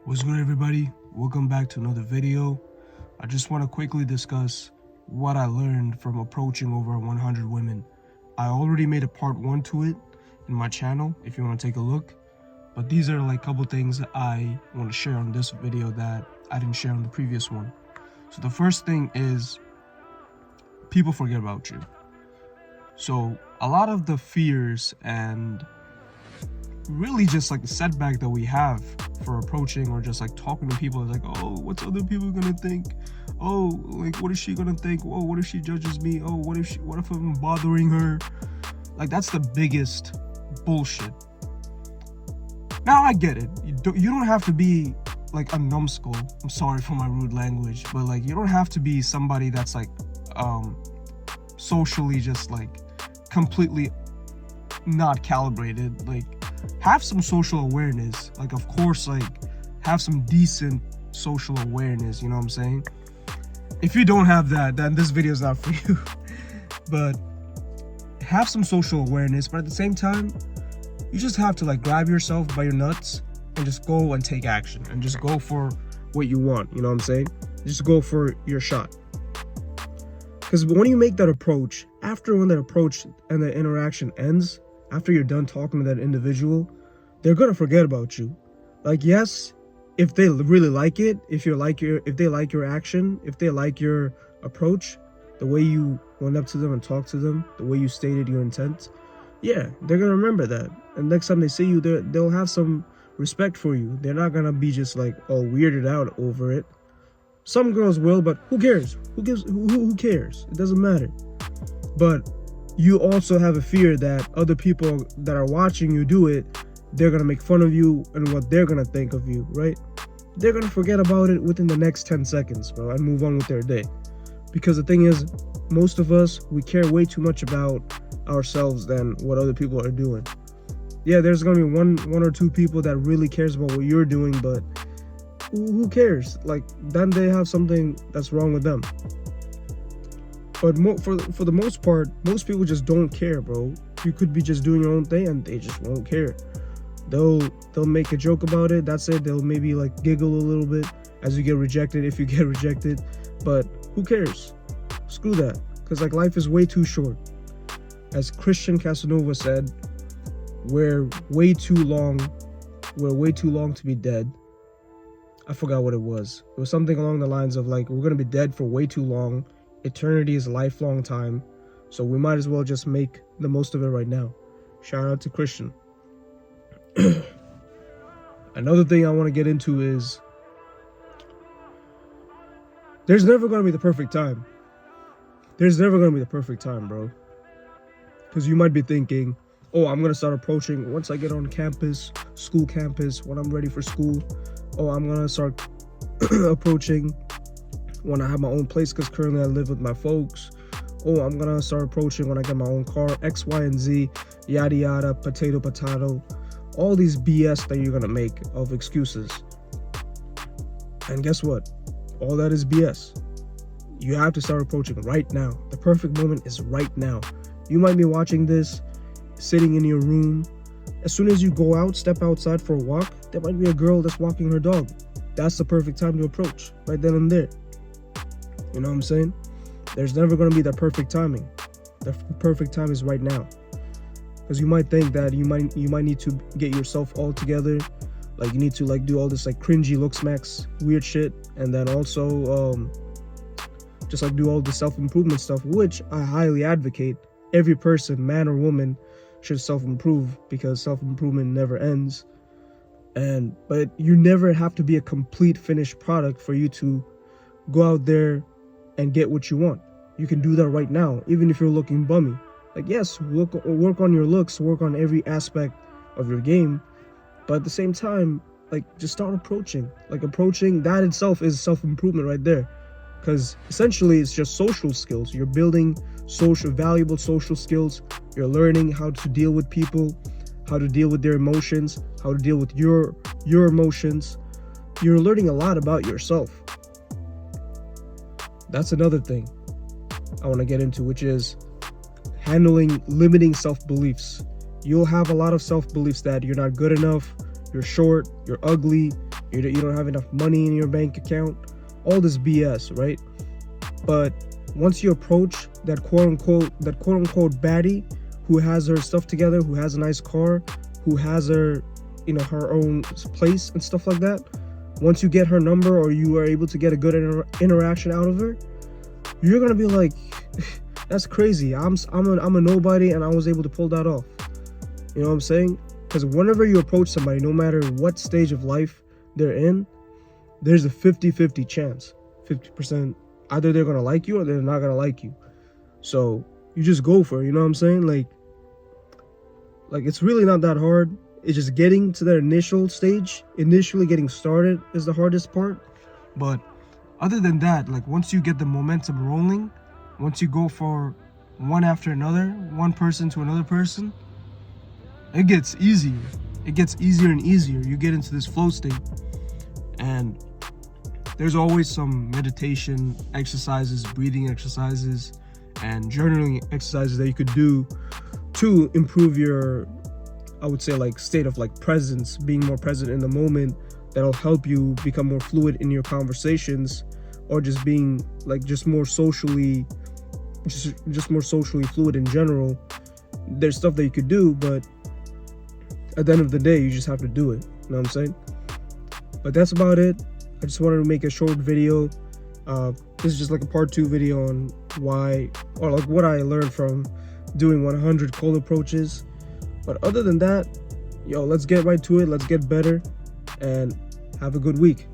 What's good, everybody? Welcome back to another video. I just want to quickly discuss what I learned from approaching over 100 women. I already made a part 1 to it in my channel if you want to take a look, but these are like a couple things that I want to share on this video that I didn't share on the previous one. So the first thing is people forget about you. So a lot of the fears and really just like the setback that we have for approaching or just like talking to people is like, oh, what's other people gonna think? Oh, like what is she gonna think? Oh, what if she judges me? Oh, what if I'm bothering her? Like, that's the biggest bullshit. Now I get it. You don't have to be like a numbskull. I'm sorry for my rude language, but like you don't have to be somebody that's like socially just like completely not calibrated. Like, have some social awareness. Like, of course, like have some decent social awareness, you know what I'm saying? If you don't have that, then this video is not for you. But have some social awareness, but at the same time, you just have to like grab yourself by your nuts and just go and take action and just go for what you want, you know what I'm saying? Just go for your shot. Because when you make that approach, when that approach and the interaction ends, after you're done talking to that individual, they're gonna forget about you. Like, yes, if they really like it, if they like your action, if they like your approach, the way you went up to them and talked to them, the way you stated your intent, yeah, they're gonna remember that. And next time they see you, they'll have some respect for you. They're not gonna be just like all weirded out over it. Some girls will, but who cares? Who cares? It doesn't matter. But you also have a fear that other people that are watching you do it, they're gonna make fun of you and what they're gonna think of you, right? They're gonna forget about it within the next 10 seconds, bro, and move on with their day. Because the thing is, most of us, we care way too much about ourselves than what other people are doing. Yeah, there's gonna be one or two people that really cares about what you're doing, but who cares? Like, then they have something that's wrong with them. But for the most part, most people just don't care, bro. You could be just doing your own thing and they just won't care. They'll make a joke about it, that's it. They'll maybe like giggle a little bit as you get rejected, if you get rejected. But who cares? Screw that. Because like, life is way too short. As Christian Casanova said, we're way too long to be dead. I forgot what it was. It was something along the lines of like, we're gonna be dead for way too long. Eternity is a lifelong time, so we might as well just make the most of it right now. Shout out to Christian. Another thing I want to get into is there's never going to be the perfect time. There's never going to be the perfect time, bro. Because you might be thinking, oh, I'm going to start approaching once I get on campus, school campus, when I'm ready for school. Oh, I'm going to start approaching when I have my own place, because currently I live with my folks. Oh, I'm gonna start approaching when I get my own car, X, Y, and Z, yada yada, potato, all these BS that you're gonna make of excuses. And guess what? All that is BS. You have to start approaching right now. The perfect moment is right now. You might be watching this, sitting in your room. As soon as you go out, step outside for a walk, there might be a girl that's walking her dog. That's the perfect time to approach, right then and there. You know what I'm saying? There's never going to be that perfect timing. The perfect time is right now. Because you might think that you might need to get yourself all together. Like, you need to like do all this like cringy look smacks, weird shit. And then also just like do all the self-improvement stuff, which I highly advocate. Every person, man or woman, should self-improve, because self-improvement never ends. But you never have to be a complete finished product for you to go out there and get what you want. You can do that right now, even if you're looking bummy. Like, yes, work on your looks, work on every aspect of your game, but at the same time, like, just start approaching. Like, approaching, that itself is self-improvement right there. Because essentially it's just social skills. You're building valuable social skills. You're learning how to deal with people, how to deal with their emotions, how to deal with your emotions. You're learning a lot about yourself. That's another thing I want to get into, which is limiting self-beliefs. You'll have a lot of self-beliefs that you're not good enough, you're short, you're ugly, you don't have enough money in your bank account, all this BS, right? But once you approach that quote unquote baddie who has her stuff together, who has a nice car, who has her, her own place and stuff like that, once you get her number or you are able to get a good interaction out of her, you're gonna be like, that's crazy. I'm a nobody and I was able to pull that off. You know what I'm saying? Because whenever you approach somebody, no matter what stage of life they're in, there's a 50-50 chance. 50%, either they're gonna like you or they're not gonna like you. So you just go for it, you know what I'm saying? Like it's really not that hard. It's just getting to that initial stage. Initially getting started is the hardest part. But other than that, like once you get the momentum rolling, once you go for one after another, one person to another person, it gets easier. It gets easier and easier. You get into this flow state. And there's always some meditation exercises, breathing exercises, and journaling exercises that you could do to improve your, I would say, like state of like presence, being more present in the moment. That'll help you become more fluid in your conversations, or just being like just more socially fluid in general. There's stuff that you could do, but at the end of the day, you just have to do it. You know what I'm saying? But that's about it. I just wanted to make a short video. This is just like a part 2 video on why, or like what I learned from doing 100 cold approaches. But other than that, let's get right to it. Let's get better and have a good week.